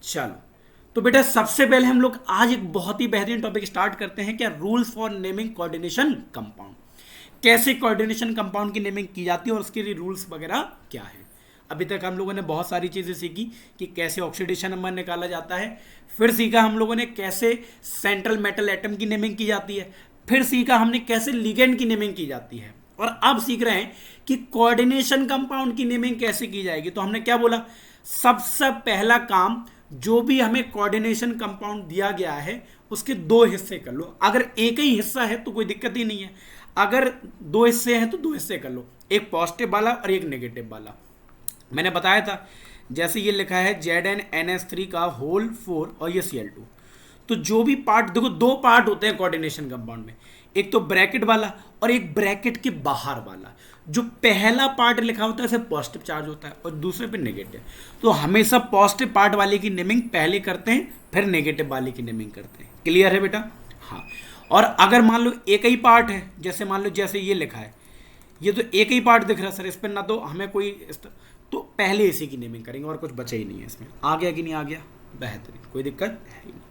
चलो, तो बेटा सबसे पहले हम लोग आज एक बहुत ही बेहतरीन टॉपिक स्टार्ट करते हैं, क्या rules for naming coordination compound. कैसे कोऑर्डिनेशन कंपाउंड की नेमिंग की जाती है और उसके लिए रूल्स वगैरह क्या है। अभी तक हम लोगों ने बहुत सारी चीज़ें सीखी कि कैसे ऑक्सीडेशन नंबर निकाला जाता है, फिर सीखा हम लोगों ने कैसे सेंट्रल मेटल एटम की नेमिंग की जाती है, फिर सीखा हमने कैसे लिगेंड की नेमिंग की जाती है, और अब सीख रहे हैं कि कोऑर्डिनेशन कंपाउंड की नेमिंग कैसे की जाएगी। तो हमने क्या बोला, सबसे पहला काम, जो भी हमें कोऑर्डिनेशन कंपाउंड दिया गया है उसके दो हिस्से कर लो। अगर एक ही हिस्सा है तो कोई दिक्कत ही नहीं है, अगर दो हिस्से हैं तो दो हिस्से कर लो, एक पॉजिटिव वाला और एक नेगेटिव वाला। मैंने बताया था जैसे ये लिखा है ZnNH3 का होल 4 और ये Cl2। तो जो भी पार्ट, देखो दो पार्ट होते हैं कोऑर्डिनेशन कंपाउंड में, एक तो ब्रैकेट वाला और एक ब्रैकेट के बाहर वाला। जो पहला पार्ट लिखा होता है उसे पॉजिटिव चार्ज होता है और दूसरे पे नेगेटिव। तो हमेशा पॉजिटिव पार्ट वाले की नेमिंग पहले करते हैं, फिर नेगेटिव वाले की नेमिंग करते हैं। क्लियर है बेटा? हाँ। और अगर मान लो एक ही पार्ट है, जैसे मान लो जैसे ये लिखा है, ये तो एक ही पार्ट दिख रहा है सर, इस पर ना तो हमें कोई तो पहले इसी की नेमिंग करेंगे और कुछ बचा ही नहीं है इसमें। आ गया कि नहीं आ गया? बेहतरीन, कोई दिक्कत है ही नहीं।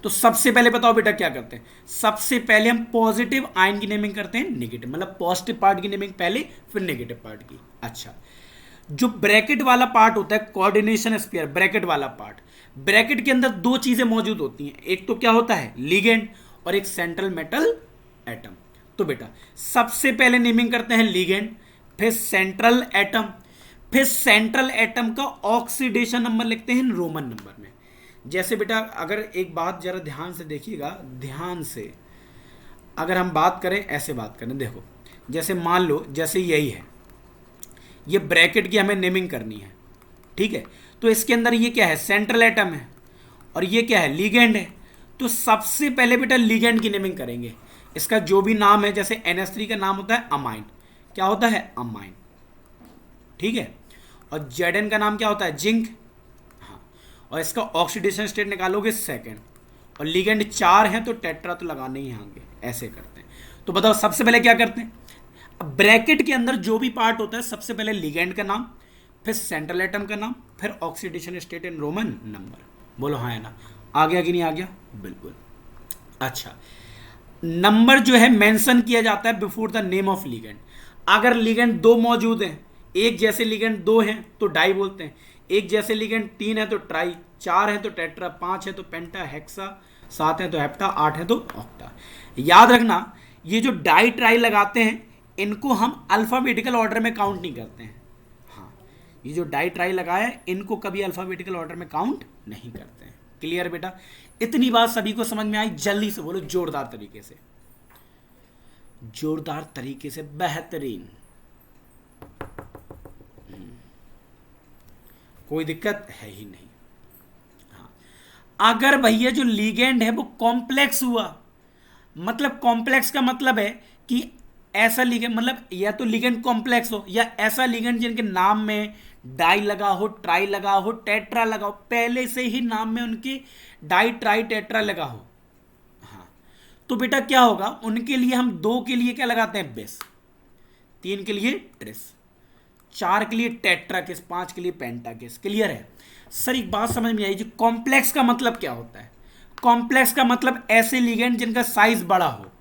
तो सबसे पहले बताओ बेटा क्या करते हैं, सबसे पहले हम पॉजिटिव आयन की नेमिंग करते हैं, नेगेटिव मतलब पॉजिटिव पार्ट की नेमिंग पहले, फिर नेगेटिव पार्ट की। अच्छा, जो ब्रैकेट वाला पार्ट होता है कोऑर्डिनेशन स्फीयर, ब्रैकेट वाला पार्ट, ब्रैकेट के अंदर दो चीजें मौजूद होती हैं, एक तो क्या होता है लिगेंड और एक सेंट्रल मेटल एटम। तो बेटा सबसे पहले नेमिंग करते हैं लिगेंड, फिर सेंट्रल एटम, फिर सेंट्रल एटम का ऑक्सीडेशन नंबर लिखते हैं रोमन नंबर में। जैसे बेटा अगर एक बात जरा ध्यान से देखिएगा, ध्यान से अगर हम बात करें, ऐसे बात करें, देखो जैसे मान लो जैसे यही है, ये ब्रैकेट की हमें नेमिंग करनी है, ठीक है। तो इसके अंदर ये क्या है, सेंट्रल एटम है, और ये क्या है, लिगेंड है। तो सबसे पहले बेटा लिगेंड की नेमिंग करेंगे। इसका जो भी नाम है, जैसे NH3 का नाम होता है अमाइन, क्या होता है, अमाइन, ठीक है। और Zn का नाम क्या होता है, जिंक, हाँ। और इसका ऑक्सीडेशन स्टेट निकालोगे सेकेंड, और लिगेंड 4 हैं तो टेट्रा तो लगाने ही होंगे, ऐसे करते हैं। तो बताओ सबसे पहले क्या करते हैं, अब ब्रैकेट के अंदर जो भी पार्ट होता है सबसे पहले लिगेंड का नाम, फिर सेंट्रल एटम का नाम, फिर oxidation state in Roman number. बोलो हाँ या ना? आ गया कि नहीं आ गया? बिल्कुल। अच्छा, नंबर जो है मेंशन किया जाता है before the name of ligand. अगर लिगेंड दो मौजूद हैं, एक जैसे लिगेंड दो हैं तो डाई बोलते हैं, एक जैसे लिगेंड 3 है तो ट्राई, 4 है तो टेट्रा, 5 है तो पेंटा, हेक्सा, 7 है तो हेप्टा, 8 है तो ऑक्टा। याद रखना, ये जो डाई ट्राई लगाते हैं इनको हम अल्फाबेटिकल ऑर्डर में काउंट नहीं करते हैं। हाँ, ये जो डाई ट्राई लगाया है इनको कभी अल्फाबेटिकल ऑर्डर में काउंट नहीं करते हैं। क्लियर बेटा? इतनी बात सभी को समझ में आई? जल्दी से बोलो जोरदार तरीके से, जोरदार तरीके से, बेहतरीन। कोई दिक्कत है ही नहीं। हाँ, अगर भैया जो लिगेंड है वो कॉम्प्लेक्स हुआ, मतलब कॉम्प्लेक्स का मतलब है कि ऐसा लिगेंड, मतलब या तो लिगेंड कॉम्प्लेक्स हो या ऐसा लिगेंड जिनके नाम में डाई लगा हो, ट्राई लगा हो, टेट्रा लगा हो, पहले से ही नाम में उनके डाई ट्राई टेट्रा लगा हो, हाँ, तो बेटा क्या होगा, उनके लिए हम 2 के लिए क्या लगाते हैं, बेस, 3 के लिए ट्रिस, 4 के लिए टेट्रा केस, 5 के लिए पेंटा केस। क्लियर है? सर एक बात समझ में आई, जो कॉम्प्लेक्स का मतलब क्या होता है? कॉम्प्लेक्स का मतलब ऐसे लिगेंड जिनका साइज बड़ा हो।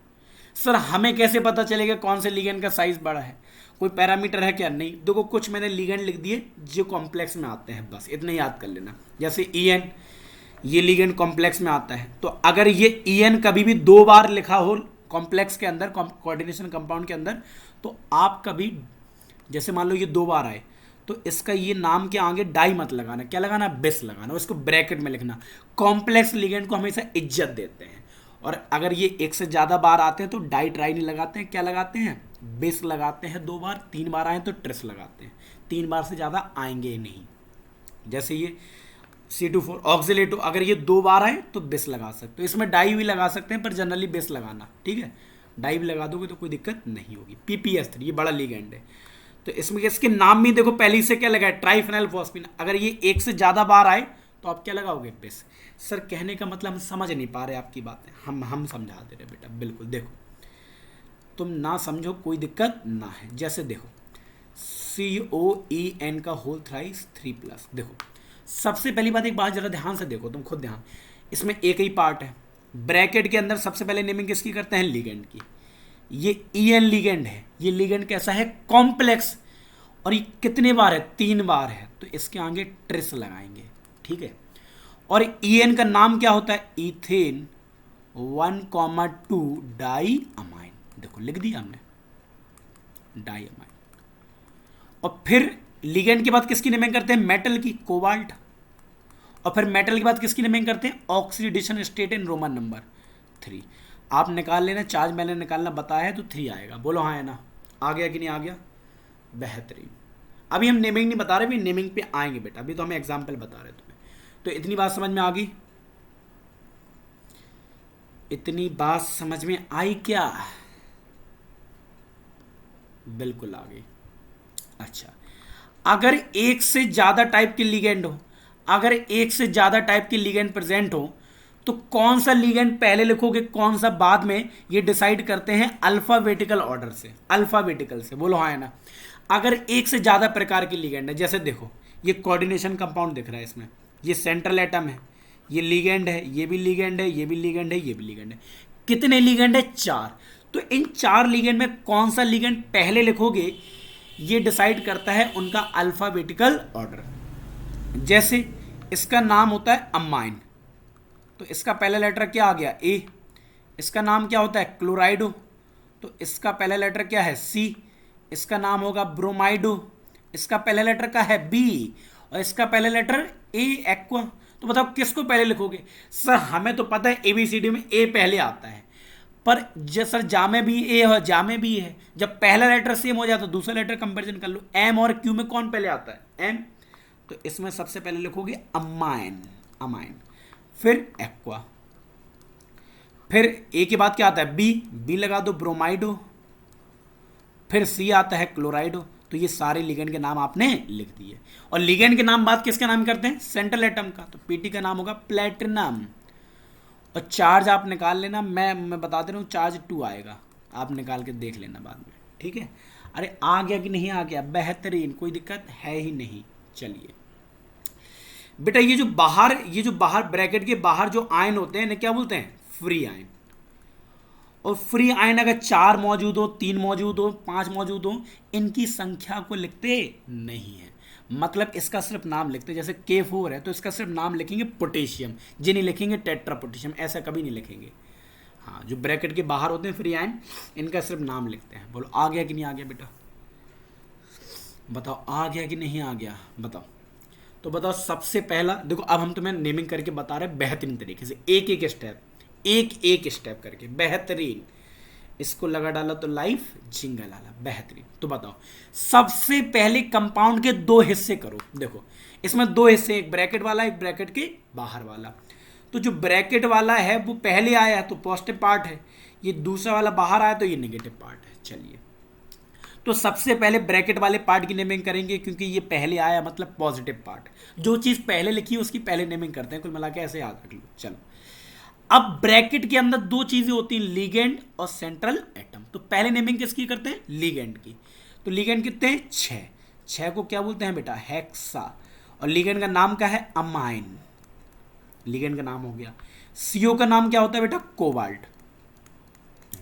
सर हमें कैसे पता चलेगा कौन से लिगेंड का साइज बड़ा है? कोई पैरामीटर है क्या? नहीं। देखो कुछ मैंने लिगेंड लिख दिए जो कॉम्प्लेक्स में आते हैं, बस इतना याद कर लेना। जैसे EN, ये लिगेंड कॉम्प्लेक्स में आता है, तो अगर ये EN कभी भी 2 बार लिखा हो कॉम्प्लेक्स के अंदर, कोऑर्डिनेशन कंपाउंड के अंदर, तो आप कभी, जैसे मान लो ये 2 बार आए, तो इसका ये नाम के आगे डाई मत लगाना, क्या लगाना, बेस लगाना, उसको ब्रैकेट में लिखना। कॉम्प्लेक्स लिगेंड को हमेशा इज्जत देते हैं। और अगर ये एक से ज़्यादा बार आते हैं तो डाई ट्राई नहीं लगाते हैं, क्या लगाते हैं, बेस लगाते हैं 2 बार, 3 बार आए तो ट्रिस लगाते हैं, 3 बार से ज़्यादा आएंगे ही नहीं। जैसे ये C2 4 ऑक्सिलेटो, अगर ये 2 बार आए तो बेस लगा सकते हो, इसमें डाई भी लगा सकते हैं पर जनरली बेस लगाना, ठीक है। डाई भी लगा दोगे तो कोई दिक्कत नहीं होगी। PPS3 ये बड़ा लिगेंड है, तो इसमें इसके नाम में देखो पहले से क्या लगा है, ट्राइफेनल फॉस्फिन। अगर ये एक से ज़्यादा बार आए तो आप क्या लगाओगे, बेस। सर कहने का मतलब हम समझ नहीं पा रहे आपकी बातें, हम समझा दे रहे बेटा। बिल्कुल, देखो तुम ना समझो कोई दिक्कत ना है। जैसे देखो COEN का होल थ्राइस 3+, देखो सबसे पहली बात, एक बात जरा ध्यान से देखो, तुम खुद ध्यान, इसमें एक ही पार्ट है, ब्रैकेट के अंदर सबसे पहले नेमिंग किसकी करते हैं, लिगेंड की। ये ईएन लिगेंड है, ये लिगेंड कैसा है, कॉम्प्लेक्स, और ये कितने बार है, 3 बार है, तो इसके आगे ट्रिस लगाएंगे, ठीक है। और ईएन का नाम क्या होता है, इथेन 1,2 डाई अमाइन, देखो लिख दिया हमने डाई अमाइन। और फिर लिगेंड के बाद किसकी नेमिंग करते हैं, मेटल की, कोबाल्ट। और फिर मेटल के बाद किसकी नेमिंग करते हैं, oxidation state in Roman number 3। आप निकाल लेना, चार्ज मैंने निकालना बताया है तो 3 आएगा, बोलो हाँ है ना, आ गया कि नहीं आ गया, बेहतरीन। अभी हम नेमिंग नहीं बता रहे, अभी नेमिंग पे आएंगे बेटा, अभी तो हम एग्जाम्पल बता रहे तुम्हें। तो इतनी बात समझ में आ गई, इतनी बात समझ में आई क्या, बिल्कुल आ गई। अच्छा, अगर एक से ज्यादा टाइप के लिगेंड हो, अगर एक से ज्यादा टाइप के लिगेंड प्रेजेंट हो, तो कौन सा लिगेंड पहले लिखोगे कौन सा बाद में, ये डिसाइड करते हैं अल्फाबेटिकल ऑर्डर से, अल्फाबेटिकल से, बोलो हाँ है ना। अगर एक से ज्यादा प्रकार के लिगेंड है, जैसे देखो ये कोऑर्डिनेशन कंपाउंड दिख रहा है, इसमें ये सेंट्रल एटम है, ये लिगेंड है, ये भी लिगेंड है, ये भी लिगेंड है, ये भी लिगेंड है, कितने लिगेंड है, 4। तो इन 4 लिगेंड में कौन सा लिगेंड पहले लिखोगे, ये डिसाइड करता है उनका अल्फाबेटिकल ऑर्डर। जैसे इसका नाम होता है अमाइन, तो इसका पहला लेटर क्या आ गया, ए। इसका नाम क्या होता है, क्लोराइडो, तो इसका पहला लेटर क्या है, सी। इसका नाम होगा ब्रोमाइडो, इसका पहला लेटर का है बी, और इसका पहला लेटर ए, एक्वा। तो बताओ किसको पहले लिखोगे, सर हमें तो पता है एबीसीडी में ए पहले आता है, पर सर जा में भी ए है, जा में भी है, जब पहला लेटर सेम हो जाए तो दूसरा लेटर कंपैरिजन कर लो, एम और क्यू में कौन पहले आता है, एम, तो इसमें सबसे पहले लिखोगे अमाइन, अमाइन, फिर एक्वा, फिर ए के बाद क्या आता है, बी, बी लगा दो ब्रोमाइडो, फिर सी आता है क्लोराइडो। तो ये सारे लिगेंड के नाम आपने लिख दिए। और लिगेंड के नाम बात किसके नाम करते हैं, सेंट्रल एटम का, तो पीटी का नाम होगा प्लेटिनम। और चार्ज आप निकाल लेना, मैं बता दे रहा हूँ, चार्ज 2 आएगा, आप निकाल के देख लेना बाद में, ठीक है। अरे आ गया कि नहीं आ गया, बेहतरीन, कोई दिक्कत है ही नहीं। चलिए बेटा, ये जो बाहर ब्रैकेट के बाहर जो आयन होते हैं इन्हें क्या बोलते हैं, फ्री आयन। और फ्री आयन अगर 4 मौजूद हो, 3 मौजूद हो, 5 मौजूद हो, इनकी संख्या को लिखते नहीं है, मतलब इसका सिर्फ नाम लिखते, जैसे K4 है तो इसका सिर्फ नाम लिखेंगे पोटेशियम, जिन्हें लिखेंगे टेट्रा पोटेशियम, ऐसा कभी नहीं लिखेंगे। हाँ, जो ब्रैकेट के बाहर होते हैं फ्री आयन, इनका सिर्फ नाम लिखते हैं। बोलो आ गया कि नहीं आ गया बेटा, बताओ आ गया कि नहीं आ गया, बताओ। तो बताओ सबसे पहला देखो, अब हम तुम्हें नेमिंग करके बता रहे हैं बेहतरीन तरीके से, एक एक स्टेप करके, बेहतरीन। इसको लगा डाला तो लाइफ झिंगा लाला, बेहतरीन। तो बताओ सबसे पहले कंपाउंड के 2 हिस्से करो, देखो इसमें 2 हिस्से, एक ब्रैकेट वाला, एक ब्रैकेट के बाहर वाला। तो जो ब्रैकेट वाला है वो पहले आया है तो पॉजिटिव पार्ट है, ये दूसरा वाला बाहर आया तो ये नेगेटिव पार्ट है। चलिए, तो सबसे पहले ब्रैकेट वाले पार्ट की नेमिंग करेंगे, क्योंकि ये पहले आया मतलब पॉजिटिव पार्ट, जो चीज़ पहले लिखी है उसकी पहले नेमिंग करते हैं, कुल मिला के ऐसे याद रख लो। चलो, अब ब्रैकेट के अंदर 2 चीजें होती हैं, लिगेंड और सेंट्रल एटम। तो पहले नेमिंग किसकी करते हैं, लिगेंड की। तो लिगेंड कितने हैं, 6 को क्या बोलते हैं बेटा, हेक्सा। और लिगेंड का नाम क्या है, अमाइन, लिगेंड का नाम हो गया। सीओ का नाम क्या होता है बेटा, कोबाल्ट।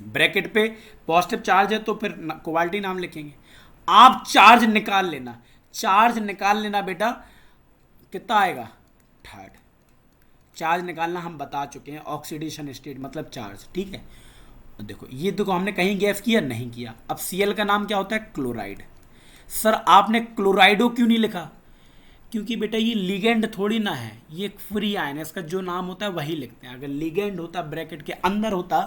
ब्रैकेट पे पॉजिटिव चार्ज है तो फिर कोबाल्ट ही नाम लिखेंगे। आप चार्ज निकाल लेना बेटा, कितना आएगा, 3rd। चार्ज निकालना हम बता चुके हैं, ऑक्सीडेशन स्टेट मतलब चार्ज, ठीक है। देखो ये देखो, हमने कहीं गैस किया नहीं किया। अब Cl का नाम क्या होता है, क्लोराइड। सर आपने क्लोराइडो क्यों नहीं लिखा, क्योंकि बेटा ये लिगेंड थोड़ी ना है, ये एक फ्री आयन है, इसका जो नाम होता है वही लिखते हैं। अगर लिगेंड होता, ब्रैकेट के अंदर होता,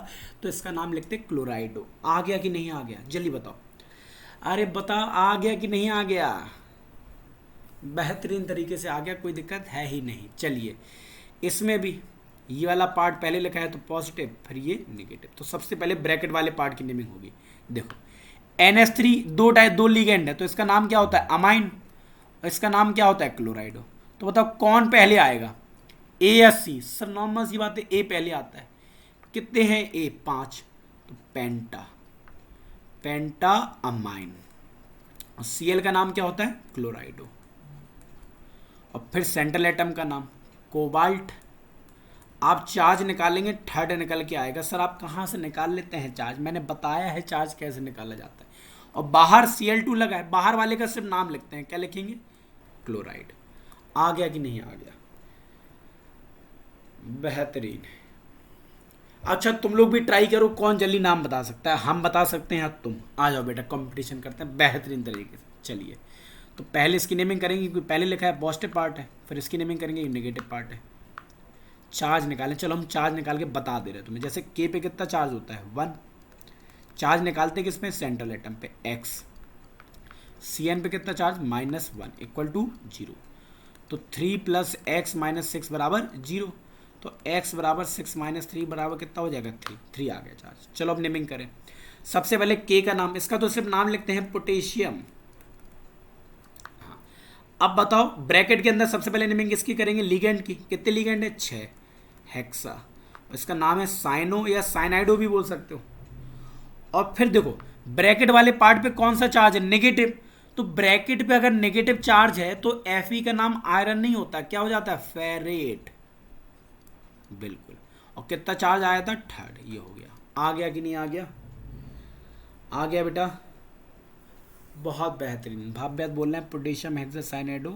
तो इसका नाम लिखते क्लोराइडो। आ गया कि नहीं आ गया, जल्दी बताओ, अरे बताओ आ गया कि नहीं आ गया, बेहतरीन तरीके से आ गया, कोई दिक्कत है ही नहीं। चलिए, इसमें भी ये वाला पार्ट पहले लिखा है तो पॉजिटिव, फिर ये नेगेटिव। तो सबसे पहले ब्रैकेट वाले पार्ट की नेमिंग होगी। देखो NH3 2 लिगेंड है तो इसका नाम क्या होता है, अमाइन, और इसका नाम क्या होता है, क्लोराइडो। तो बताओ कौन पहले आएगा, ए या सी। सर नॉर्मल सी बात है, ए पहले आता है। कितने हैं ए, 5, तो पेंटा अमाइन। और Cl का नाम क्या होता है, क्लोराइडो। और फिर सेंट्रल एटम का नाम कोबाल्ट। आप चार्ज निकालेंगे, थर्ड निकल के आएगा। सर आप कहाँ से निकाल लेते हैं चार्ज? मैंने बताया है चार्ज कैसे निकाला जाता है। और बाहर Cl2 लगा है, बाहर वाले का सिर्फ नाम लिखते हैं, क्या लिखेंगे? क्लोराइड। आ गया कि नहीं आ गया? बेहतरीन। अच्छा तुम लोग भी ट्राई करो, कौन जल्दी नाम बता सकता है? हम बता सकते हैं या तुम? आ जाओ बेटा, कंपटीशन करते हैं बेहतरीन तरीके से। चलिए तो पहले इसकी नेमिंग करेंगे, क्योंकि पहले लिखा है पॉजिटिव पार्ट है, फिर इसकी नेमिंग करेंगे नेगेटिव पार्ट है। चार्ज निकालें, चलो हम चार्ज निकाल के बता दे रहे हैं तुम्हें। जैसे के पे कितना चार्ज होता है? 1। चार्ज निकालते हैं किसमें? सेंट्रल एटम पे x। Cn पे कितना चार्ज? -1 equal to 0। तो 3 + x - 6 बराबर 0। तो x बराबर 6 - 3 बराबर कितना हो जाएगा? 3 आ गया चार्ज। चलो अब नेमिंग करें। सबसे पहले के का नाम, इसका तो सिर्फ नाम लिखते हैं पोटेशियम। हाँ, अब बताओ ब्रैकेट के अंदर सबसे पहले नेमिंग किसकी करेंगे? लिगेंड की। कितने लिगेंड है? 6। हेक्सा। इसका नाम है साइनो या साइनाइडो भी बोल सकते हो। और फिर देखो ब्रैकेट वाले पार्ट पे कौन सा चार्ज है? नेगेटिव। तो ब्रैकेट पे अगर नेगेटिव चार्ज है तो Fe का नाम आयरन नहीं होता, क्या हो जाता है? फेरेट। बिल्कुल। और कितना चार्ज आया था? 3rd। ये हो गया। आ गया कि नहीं आ गया? आ गया बेटा, बहुत बेहतरीन। भाव्यात बोल रहे हैं पोटेशियम हेक्सासाइनाइडो,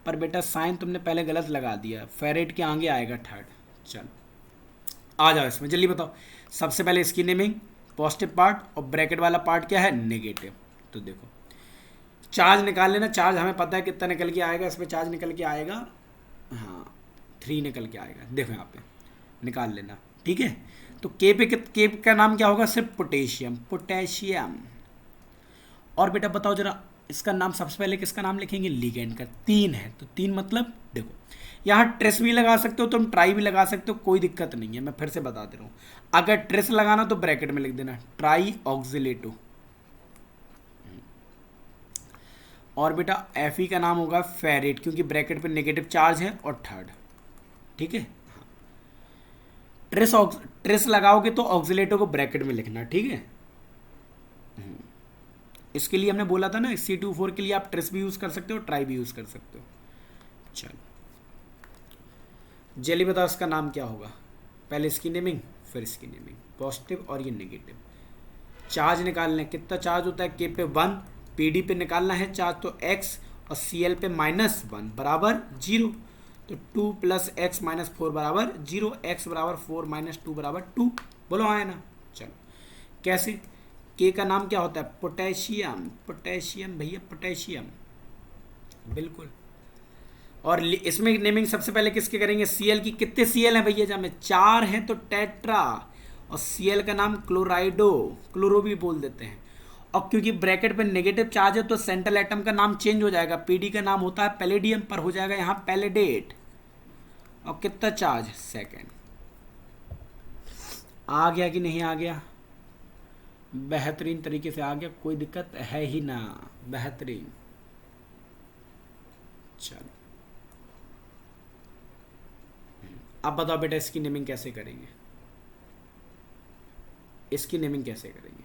पर बेटा साइन तुमने पहले गलत लगा दिया, फेरेट के आगे आएगा 3rd। चलो आ जाओ इसमें, जल्दी बताओ। सबसे पहले इसकी नेमिंग, पॉजिटिव पार्ट, और ब्रैकेट वाला पार्ट क्या है? नेगेटिव। तो देखो चार्ज निकाल लेना। चार्ज हमें पता है कितना निकल के आएगा, इसमें चार्ज निकल के आएगा, हाँ 3 निकल के आएगा। देखो यहाँ पे निकाल लेना, ठीक है। तो के का नाम क्या होगा? सिर्फ पोटेशियम, पोटेशियम। और बेटा बताओ जरा, इसका नाम सबसे पहले किसका नाम लिखेंगे? लिगेंड का। 3 है तो 3 मतलब देखो यहाँ ट्रेस भी लगा सकते हो, तुम ट्राई भी लगा सकते हो, कोई दिक्कत नहीं है। मैं फिर से बता दे रहा हूँ, अगर ट्रेस लगाना तो ब्रैकेट में लिख देना ट्राई ऑक्सिलेटो। और बेटा Fe का नाम होगा फेरेट, क्योंकि ब्रैकेट पे नेगेटिव चार्ज है, और 3rd, ठीक है। ट्रेस लगाओगे तो ऑक्सिलेटो को ब्रैकेट में लिखना, ठीक है। इसके लिए हमने बोला था ना C24 के लिए आप ट्रेस भी यूज कर सकते हो, ट्राई भी यूज कर सकते हो। चलो जल्दी बताओ इसका नाम क्या होगा? पहले इसकी नेमिंग, फिर इसकी नेमिंग, पॉजिटिव और ये नेगेटिव। चार्ज निकालना है, कितना चार्ज होता है? के पे 1, पीडी पे निकालना है चार्ज, तो x, और Cl पे -1 बराबर 0। तो 2 + x - 4 बराबर 0। x बराबर 4 - 2 बराबर 2। बोलो हाँ है ना? चलो कैसे? के का नाम क्या होता है? पोटेशियम, पोटेशियम भैया, पोटेशियम, बिल्कुल। और इसमें नेमिंग सबसे पहले किसके करेंगे? Cl की। कितने Cl हैं भैया? जब में 4 हैं तो टेट्रा, और Cl का नाम क्लोराइडो, क्लोरो भी बोल देते हैं। और क्योंकि ब्रैकेट पे नेगेटिव चार्ज है तो सेंट्रल एटम का नाम चेंज हो जाएगा। पीडी का नाम होता है पैलेडियम, पर हो जाएगा यहाँ पैलेडेट। और कितना चार्ज? 2nd। आ गया कि नहीं आ गया? बेहतरीन तरीके से आ गया, कोई दिक्कत है ही ना, बेहतरीन। चलो अब बताओ बेटा इसकी नेमिंग कैसे करेंगे? इसकी नेमिंग कैसे करेंगे?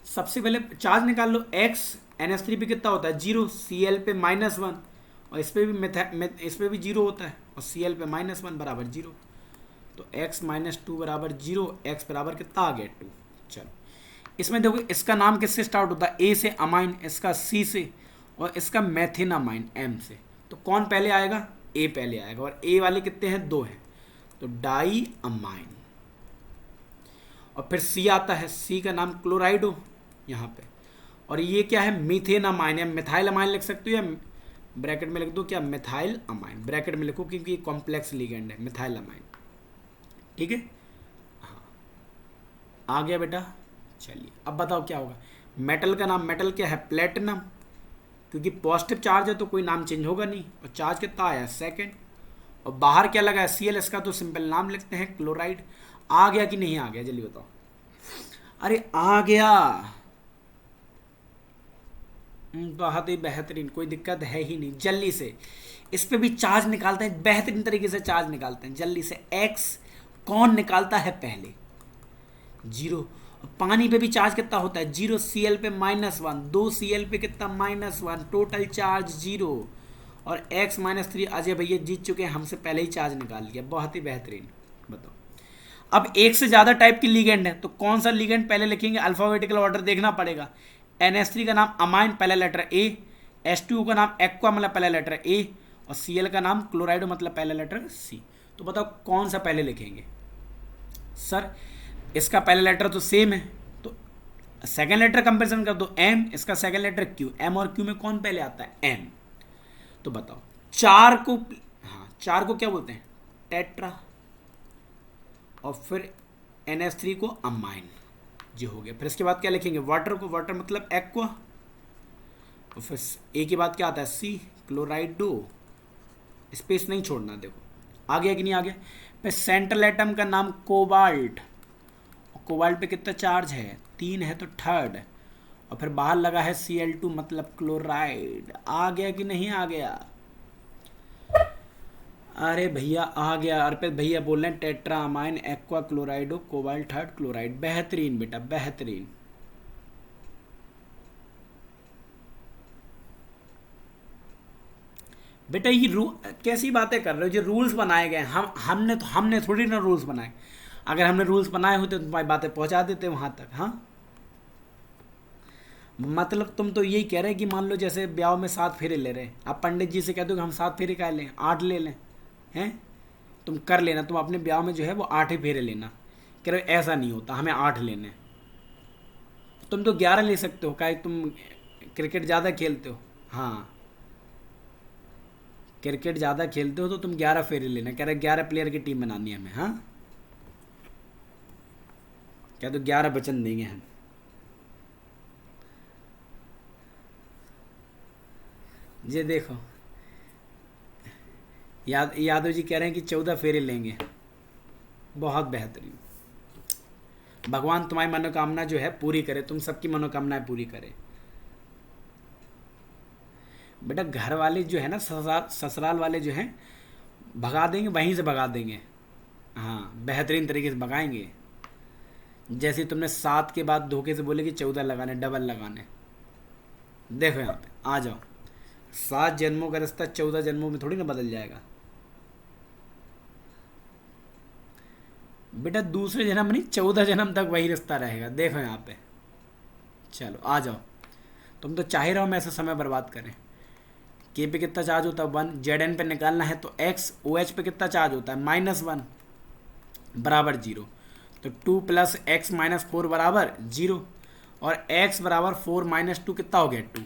सबसे पहले चार्ज निकाल लो। x NH3 पे कितना होता है? 0। Cl पे -1, और इस पे भी 0 होता है, और Cl पे -1 बराबर 0। तो x - 2 बराबर 0, x बराबर कितना आ गया? 2। चलो इसमें देखो इसका नाम किससे स्टार्ट होता है? A से अमाइन, इसका C से, और इसका मैथिनामाइन M से। तो कौन पहले आएगा? A पहले आएगा। और A वाले कितने हैं? 2 हैं, तो डाई अमाइन। और फिर C आता है, C का नाम क्लोराइडो यहाँ पे। और ये क्या है? मीथेन अमाइन, या मिथाइल अमाइन लिख सकते हो, या ब्रैकेट में लिख दो क्या? Methyl amine. ब्रैकेट में लिखो क्योंकि ये कॉम्प्लेक्स लिगेंड है, मिथाइल अमाइन, ठीक है। हाँ आ गया बेटा। चलिए अब बताओ क्या होगा? मेटल का नाम, मेटल क्या है? प्लेटिनम, क्योंकि पॉजिटिव चार्ज है तो कोई नाम चेंज होगा नहीं। और चार्ज कितना आया? 2nd। और बाहर क्या लगा है? Cl, इसका तो सिंपल नाम लिखते हैं क्लोराइड। आ गया कि नहीं आ गया? जल्दी बताओ। अरे आ गया, बहुत ही बेहतरीन, कोई दिक्कत है ही नहीं। जल्दी से इस पे भी चार्ज निकालते हैं, बेहतरीन तरीके से चार्ज निकालते हैं। जल्दी से x कौन निकालता है पहले? 0। पानी पे भी चार्ज कितना होता है 0, Cl पे -1, 2 Cl पे कितना -1, टोटल चार्ज 0। और x -3 अजय भैया जीत चुके हैं, हमसे पहले ही चार्ज निकाल लिया, बहुत ही बेहतरीन। बताओ अब एक से ज़्यादा टाइप की लिगेंड है तो कौन सा लिगेंड पहले लिखेंगे, अल्फ़ाबेटिकल ऑर्डर देखना पड़ेगा। NH3 का नाम अमाइन पहला लेटर A, H2O का नाम एक्वा मतलब पहला लेटर A, और Cl का नाम क्लोराइडो मतलब पहला लेटर C। तो बताओ कौन सा पहले लिखेंगे। सर इसका पहला लेटर तो सेम है तो सेकेंड लेटर कंपेरिजन कर दो, M, इसका सेकेंड लेटर Q, M और Q में कौन पहले आता है M। तो बताओ चार को, हाँ चार को क्या बोलते हैं टेट्रा, और फिर NH3 को अमाइन जी हो गया। फिर इसके बाद क्या लिखेंगे वाटर को, वाटर मतलब एक्वा, और फिर ए के बाद क्या आता है C, क्लोराइडो, स्पेस नहीं छोड़ना। देखो आ गया कि नहीं आ गया। फिर सेंट्रल एटम का नाम कोबाल्ट, कोबाल्ट पे कितना चार्ज है 3 है तो थर्ड, और फिर बाहर लगा है Cl2 मतलब क्लोराइड। आ गया कि नहीं आ गया। अरे भैया आ गया, अर्पित भैया बोल रहे हैं tetra amine aqua क्लोराइडो cobalt third chloride. बेहतरीन बेटा बेहतरीन। बेटा ये कैसी बातें कर रहे हो, जो रूल्स बनाए गए हमने थोड़ी ना रूल्स बनाए। अगर हमने रूल्स बनाए होते तो तुम्हारी बातें पहुंचा देते वहां तक। हाँ मतलब तुम तो यही कह रहे हैं कि मान लो जैसे ब्याह में 7 फेरे ले रहे हैं, आप पंडित जी से कह दो कि हम 7 फेरे का लें, 8 ले लें, हैं तुम कर लेना, तुम अपने ब्याह में जो है वो 8 ही फेरे लेना। कह रहे ऐसा नहीं होता, हमें 8 लेने। तुम तो 11 ले सकते हो, क्या तुम क्रिकेट ज़्यादा खेलते हो। हाँ क्रिकेट ज़्यादा खेलते हो तो तुम 11 फेरे लेना। कह रहे 11 प्लेयर की टीम बनानी है हमें। हाँ क्या तो 11 वचन देंगे हम। ये देखो यादव जी कह रहे हैं कि 14 फेरे लेंगे। बहुत बेहतरीन। भगवान तुम्हारी मनोकामना जो है पूरी करे, तुम सबकी मनोकामनाएं पूरी करे। बेटा घर वाले जो है ना ससुराल वाले जो हैं भगा देंगे, वहीं से भगा देंगे। हाँ बेहतरीन तरीके से भगाएंगे। जैसे तुमने 7 के बाद धोखे से बोले कि 14 लगाने, डबल लगाने। देखो यहाँ पे आ जाओ, 7 जन्मों का रिश्ता 14 जन्मों में थोड़ी ना बदल जाएगा बेटा। दूसरे जन्म नहीं 14 जन्म तक वही रिश्ता रहेगा। देखो यहाँ पे चलो आ जाओ। तुम तो चाह ही रहो मैं ऐसा समय बर्बाद करें। के पे कितना चार्ज होता है 1, Zn पे निकालना है तो x, OH पे कितना चार्ज होता है -1 बराबर 0, तो 2 + x - 4 बराबर 0, और x बराबर 4 - 2 कितना हो गया 2।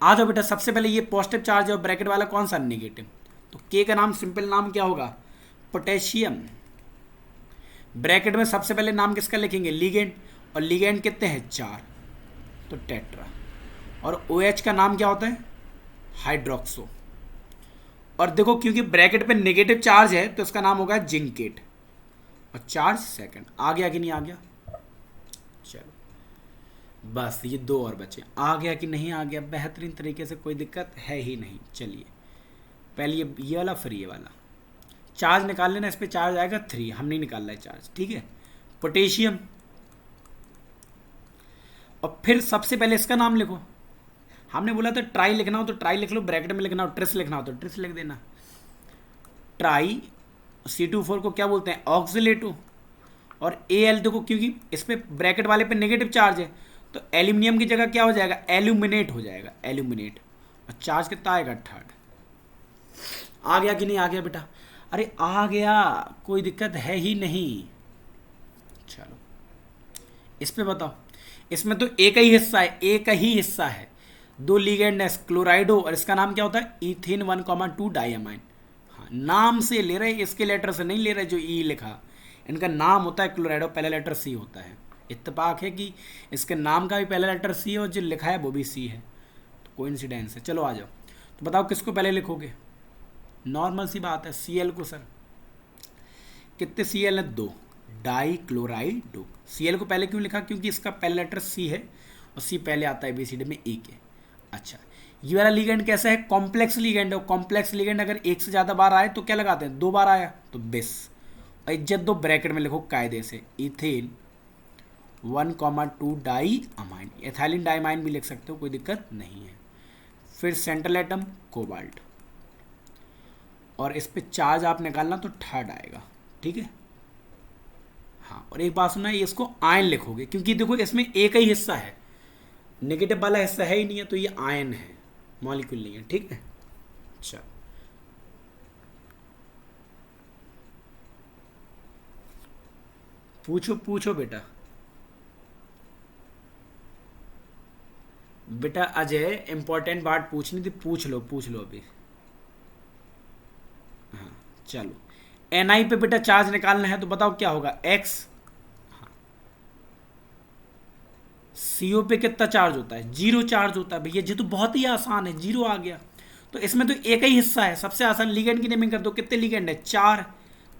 आ जाओ बेटा सबसे पहले ये पॉजिटिव चार्ज है और ब्रैकेट वाला कौन सा नेगेटिव। तो के का नाम सिंपल नाम क्या होगा पोटेशियम। ब्रैकेट में सबसे पहले नाम किसका लिखेंगे लिगेंड, और लिगेंड कितने हैं 4 तो टेट्रा। और OH का नाम क्या होता है हाइड्रोक्सो। और देखो क्योंकि ब्रैकेट पे नेगेटिव चार्ज है तो इसका नाम होगा जिंकेट, और चार्ज सेकंड। आ गया कि नहीं आ गया। चलो बस ये 2 और बचे। आ गया कि नहीं आ गया बेहतरीन तरीके से, कोई दिक्कत है ही नहीं। चलिए पहले ये वाला फिर ये वाला चार्ज निकाल लेना। इस पर चार्ज आएगा 3, हम नहीं निकाल रहा है चार्ज, ठीक है। पोटेशियम, और फिर सबसे पहले इसका नाम लिखो। हमने बोला था ट्राई लिखना हो तो ट्राई लिख लो, ब्रैकेट में लिखना हो ट्रिस लिखना हो तो ट्रिस लिख देना। ट्राई C2 4 को क्या बोलते हैं ऑक्सिलेटो, और Al देखो क्योंकि इस पे ब्रैकेट वाले पे नेगेटिव चार्ज है तो एल्यूमिनियम की जगह क्या हो जाएगा एल्यूमिनेट हो जाएगा, एल्यूमिनेट, और चार्ज कितना आएगा 3rd। आ गया कि नहीं आ गया बेटा। अरे आ गया, कोई दिक्कत है ही नहीं। चलो इस पे बताओ, इसमें तो एक ही हिस्सा है, एक ही हिस्सा है, 2 लिगेंड है क्लोराइडो, और इसका नाम क्या होता है इथेन 1,2 डाइअमाइन। हाँ नाम से ले रहे, इसके लेटर से नहीं ले रहे जो ई लिखा, इनका नाम होता है क्लोराइडो, पहला लेटर सी होता है। इत्तेफाक है कि इसके नाम का भी पहला लेटर सी है और जो लिखा है वो भी सी है, तो कोइंसिडेंस है। चलो आ जाओ, तो बताओ किसको पहले लिखोगे। नॉर्मल सी बात है Cl को। सर कितने Cl है 2, डाई क्लोराइडो। Cl को पहले क्यों लिखा क्योंकि इसका पहला लेटर C है और C पहले आता है ABCD में A के। अच्छा ये वाला लिगेंड कैसा है कॉम्प्लेक्स लिगेंड है, और कॉम्प्लेक्स लिगेंड अगर एक से ज़्यादा बार आए तो क्या लगाते हैं 2 बार आया तो बेस, और इज्जत दो ब्रैकेट में लिखो कायदे से ethane 1,2 diamine, ethylene diamine भी लिख सकते हो, कोई दिक्कत नहीं है। फिर सेंट्रल एटम कोबाल्ट, और इस पे चार्ज आप निकालना तो थर्ड आएगा, ठीक है। हाँ, और एक बात सुना, ये इसको आयन लिखोगे क्योंकि देखो इसमें एक ही हिस्सा है, नेगेटिव वाला हिस्सा है ही नहीं है, तो ये आयन है, मॉलिक्यूल नहीं है, ठीक है। चलो पूछो पूछो बेटा। बेटा अजय इंपॉर्टेंट बात पूछनी थी, पूछ लो अभी। हाँ चलो, एन पे बेटा चार्ज निकालना है तो बताओ क्या होगा, एक्स। सीओ पे कितना चार्ज होता है, 0 चार्ज होता है भैया, ये तो बहुत ही आसान है, 0 आ गया। तो इसमें तो एक ही हिस्सा है, सबसे आसान, लिगेंड की नेमिंग कर दो, कितने लिगेंड है, 4,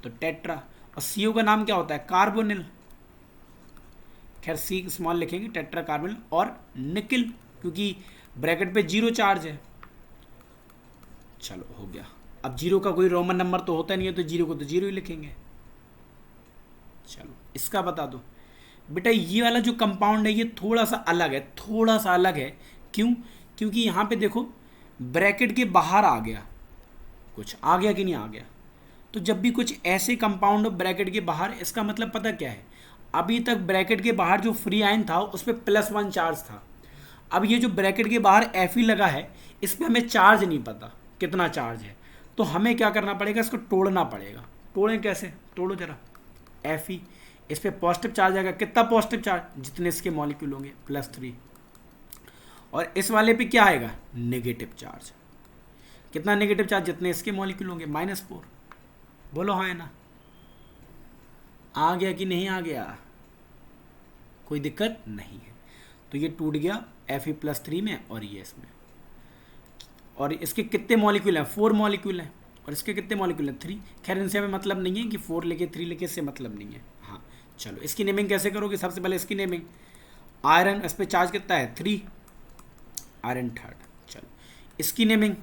तो टेट्रा। और सीओ का नाम क्या होता है, कार्बोनिल, खैर सी स्मॉल लिखेंगे, टेट्रा कार्बोनिल। और निकिल, क्योंकि ब्रैकेट पे 0 चार्ज है। चलो हो गया। अब 0 का कोई रोमन नंबर तो होता नहीं है, तो 0 को तो 0 ही लिखेंगे। चलो इसका बता दो बेटा, ये वाला जो कंपाउंड है ये थोड़ा सा अलग है, थोड़ा सा अलग है। क्यों? क्योंकि यहाँ पे देखो ब्रैकेट के बाहर आ गया, कुछ आ गया कि नहीं आ गया। तो जब भी कुछ ऐसे कंपाउंड ब्रैकेट के बाहर, इसका मतलब पता क्या है, अभी तक ब्रैकेट के बाहर जो फ्री आयन था उस पर +1 चार्ज था। अब ये जो ब्रैकेट के बाहर एफ ही लगा है, इस पर हमें चार्ज नहीं पता कितना चार्ज है, तो हमें क्या करना पड़ेगा, इसको तोड़ना पड़ेगा। तोड़ें कैसे, तोड़ो जरा, एफ ही, इस पर पॉजिटिव चार्ज आएगा, कितना पॉजिटिव चार्ज, जितने इसके मॉलिक्यूल होंगे +3। और इस वाले पे क्या आएगा, नेगेटिव चार्ज, कितना नेगेटिव चार्ज, जितने इसके मॉलिक्यूल होंगे, -4। बोलो हाँ है ना, आ गया कि नहीं आ गया, कोई दिक्कत नहीं है। तो ये टूट गया Fe+3 में, और ये इसमें। और इसके कितने मॉलिक्यूल हैं, 4 मॉलिक्यूल हैं, और इसके कितने मॉलिक्यूल हैं, 3। खैर इनसे हमें मतलब नहीं है कि 4 लिखे 3 लिखे, इससे मतलब नहीं है। हाँ चलो, इसकी नेमिंग कैसे करोगे, सबसे पहले इसकी नेमिंग, आयरन, इस पर चार्ज कितना है, 3, आयरन थर्ड। चलो इसकी नेमिंग,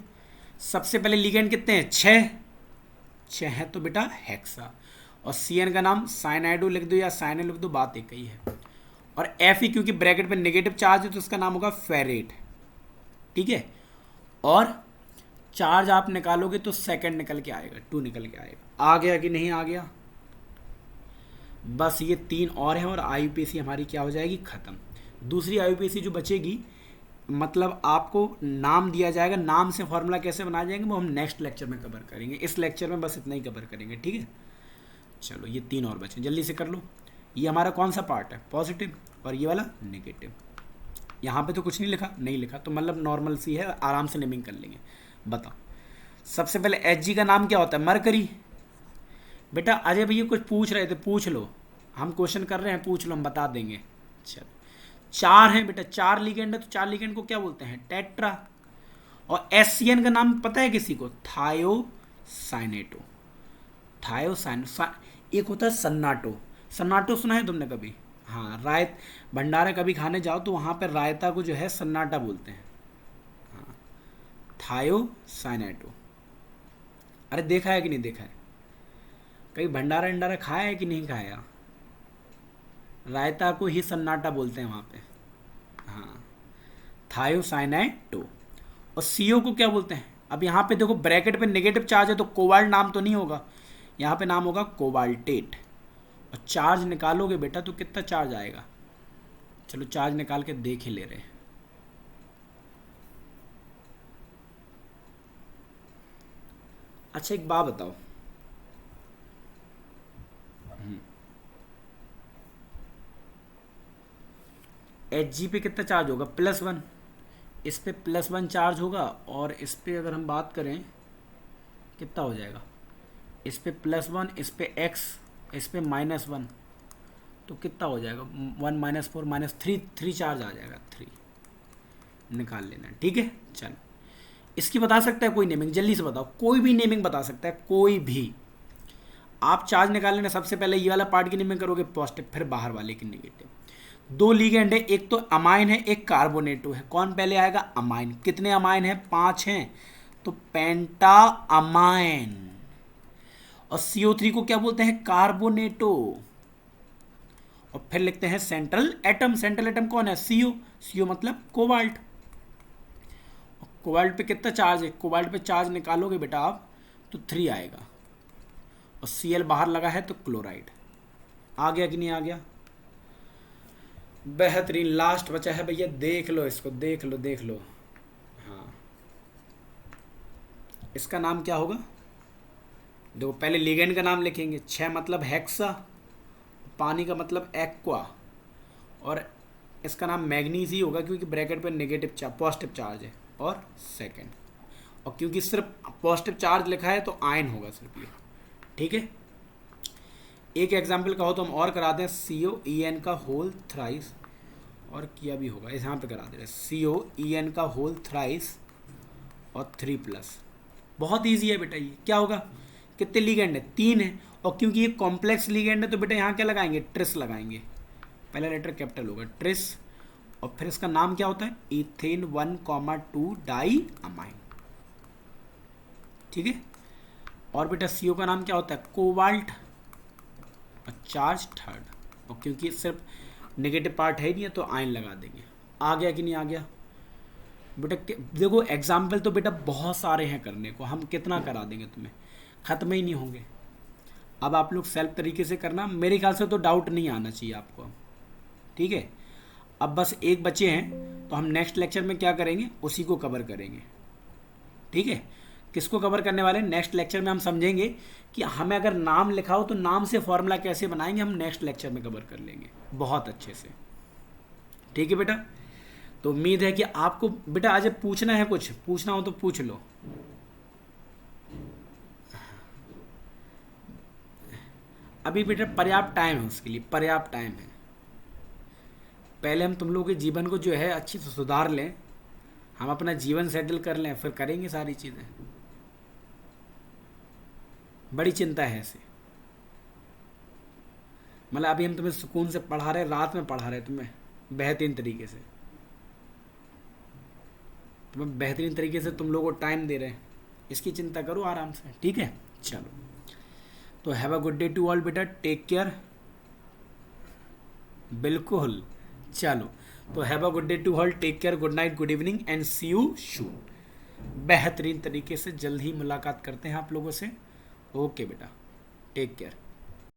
सबसे पहले लिगेंड कितने हैं, 6 है, तो बेटा हेक्सा। और CN का नाम साइनाइडो लिख दो या साइनो लिख दो, बात एक ही है। और Fe क्योंकि ब्रैकेट पे नेगेटिव चार्ज है तो इसका नाम होगा फेरेट, ठीक है। और चार्ज आप निकालोगे तो सेकंड निकल के आएगा, 2 निकल के आएगा। आ गया कि नहीं आ गया, बस ये 3 और हैं, और IUPAC हमारी क्या हो जाएगी, ख़त्म। दूसरी IUPAC जो बचेगी, मतलब आपको नाम दिया जाएगा, नाम से फॉर्मूला कैसे बनाया जाएंगे वो हम नेक्स्ट लेक्चर में कवर करेंगे, इस लेक्चर में बस इतना ही कवर करेंगे, ठीक है। चलो ये 3 और बचे, जल्दी से कर लो। ये हमारा कौन सा पार्ट है, पॉजिटिव, और ये वाला नेगेटिव। यहाँ पे तो कुछ नहीं लिखा, नहीं लिखा तो मतलब नॉर्मल सी है, आराम से नेमिंग कर लेंगे। बताओ सबसे पहले Hg का नाम क्या होता है, मरकरी। बेटा अजय भैया कुछ पूछ रहे थे, पूछ लो, हम क्वेश्चन कर रहे हैं, पूछ लो, हम बता देंगे। चलो 4 हैं बेटा, 4 लिगेंड है, तो 4 लिगेंड को क्या बोलते हैं, टेट्रा। और SCN का नाम पता है किसी को, थायोसाइनेटो। एक होता है सन्नाटो, सन्नाटो सुना है तुमने कभी, हाँ, रायत भंडारा कभी खाने जाओ तो वहाँ पर रायता को जो है सन्नाटा बोलते हैं, हाँ, थायोसाइनेटो। अरे देखा है कि नहीं देखा है, कहीं भंडारा अंडारा खाया है कि नहीं खाया, रायता को ही सन्नाटा बोलते हैं वहाँ पे, हाँ, थायोसाइनेटो। और CO को क्या बोलते हैं, अब यहाँ पे देखो ब्रैकेट पे नेगेटिव चार्ज है तो कोबाल्ट नाम तो नहीं होगा, यहाँ पे नाम होगा कोबाल्टेट। और चार्ज निकालोगे बेटा तो कितना चार्ज आएगा, चलो चार्ज निकाल के देख ही ले रहे हैं। अच्छा एक बात बताओ, Hg पे कितना चार्ज होगा, +1, इस पे +1 चार्ज होगा। और इस पे अगर हम बात करें कितना हो जाएगा, इस पे +1, इस पे x, इस पे -1, तो कितना हो जाएगा, 1 -4 -3 चार्ज आ जाएगा, 3 निकाल लेना, ठीक है। चलो इसकी बता सकता है कोई नेमिंग, जल्दी से बताओ, कोई भी नेमिंग बता सकता है, कोई भी। आप चार्ज निकाल लेना, सबसे पहले ये वाला पार्ट की नेमिंग करोगे पॉजिटिव, फिर बाहर वाले की नेगेटिव। 2 लिगेंड है, एक तो अमाइन है, एक कार्बोनेटो है, कौन पहले आएगा, अमाइन। कितने अमाइन है, 5 हैं, तो पेंटा अमाइन। और CO3 को क्या बोलते हैं, कार्बोनेटो। और फिर लिखते हैं सेंट्रल एटम। सेंट्रल एटम कौन है? सीओ। सीओ मतलब कोबाल्ट। कोबाल्ट पे कितना चार्ज है? कोबाल्ट पे चार्ज निकालोगे बेटा आप तो 3 आएगा, और Cl बाहर लगा है तो क्लोराइड। आ गया कि नहीं आ गया? बेहतरीन। लास्ट बचा है भैया, देख लो इसको, देख लो देख लो। हाँ, इसका नाम क्या होगा? देखो पहले लिगेंड का नाम लिखेंगे। 6 मतलब हेक्सा, पानी का मतलब एक्वा, और इसका नाम मैग्नीज ही होगा क्योंकि ब्रैकेट पे नेगेटिव चार्ज, पॉजिटिव चार्ज है, और सेकंड, और क्योंकि सिर्फ पॉजिटिव चार्ज लिखा है तो आयन होगा सिर्फ ये। ठीक है, एक एग्जाम्पल का हो तो हम और कराते हैं। COEN का होल थ्राइस, और किया भी होगा, इस यहाँ पे करा दे रहे COEN का होल थ्राइस और 3+। बहुत ईजी है बेटा ये। क्या होगा? कितने लिगेंड है? 3 है, और क्योंकि ये कॉम्प्लेक्स लिगेंड है तो बेटा यहाँ क्या लगाएंगे? ट्रिस लगाएंगे। पहला लेटर कैपिटल होगा ट्रिस, और फिर इसका नाम क्या होता है? Ethane 1,2 diamine. ठीक है, और बेटा CO का नाम क्या होता है? कोबाल्ट, और चार्ज 3rd, और क्योंकि सिर्फ नेगेटिव पार्ट है नहीं है तो आयन लगा देंगे। आ गया कि नहीं आ गया बेटा? देखो एग्जाम्पल तो बेटा बहुत सारे हैं करने को, हम कितना करा देंगे तुम्हें, ख़त्म ही नहीं होंगे। अब आप लोग सेल्फ तरीके से करना, मेरे ख्याल से तो डाउट नहीं आना चाहिए आपको। ठीक है, अब बस एक बचे हैं, तो हम नेक्स्ट लेक्चर में क्या करेंगे? उसी को कवर करेंगे। ठीक है, किसको कवर करने वाले हैं? नेक्स्ट लेक्चर में हम समझेंगे कि हमें अगर नाम लिखा हो तो नाम से फॉर्मूला कैसे बनाएंगे, हम नेक्स्ट लेक्चर में कवर कर लेंगे बहुत अच्छे से। ठीक है बेटा, तो उम्मीद है कि आपको बेटा आज पूछना है, कुछ पूछना हो तो पूछ लो। अभी बेटा पर्याप्त टाइम है उसके लिए, पर्याप्त टाइम है। पहले हम तुम लोगों के जीवन को जो है अच्छी से सुधार लें, हम अपना जीवन सेटल कर लें, फिर करेंगे सारी चीज़ें। बड़ी चिंता है ऐसे, मतलब अभी हम तुम्हें सुकून से पढ़ा रहे, रात में पढ़ा रहे तुम्हें बेहतरीन तरीके से, तुम्हें बेहतरीन तरीके से तुम लोगों को टाइम दे रहे हैं, इसकी चिंता करो आराम से। ठीक है, चलो, तो have a good day to all बेटा, टेक केयर। बिल्कुल, चलो, तो have a good day to all, take care, good night, good evening, and see you soon. बेहतरीन तरीके से जल्द ही मुलाकात करते हैं आप लोगों से। ओके बेटा, टेक केयर।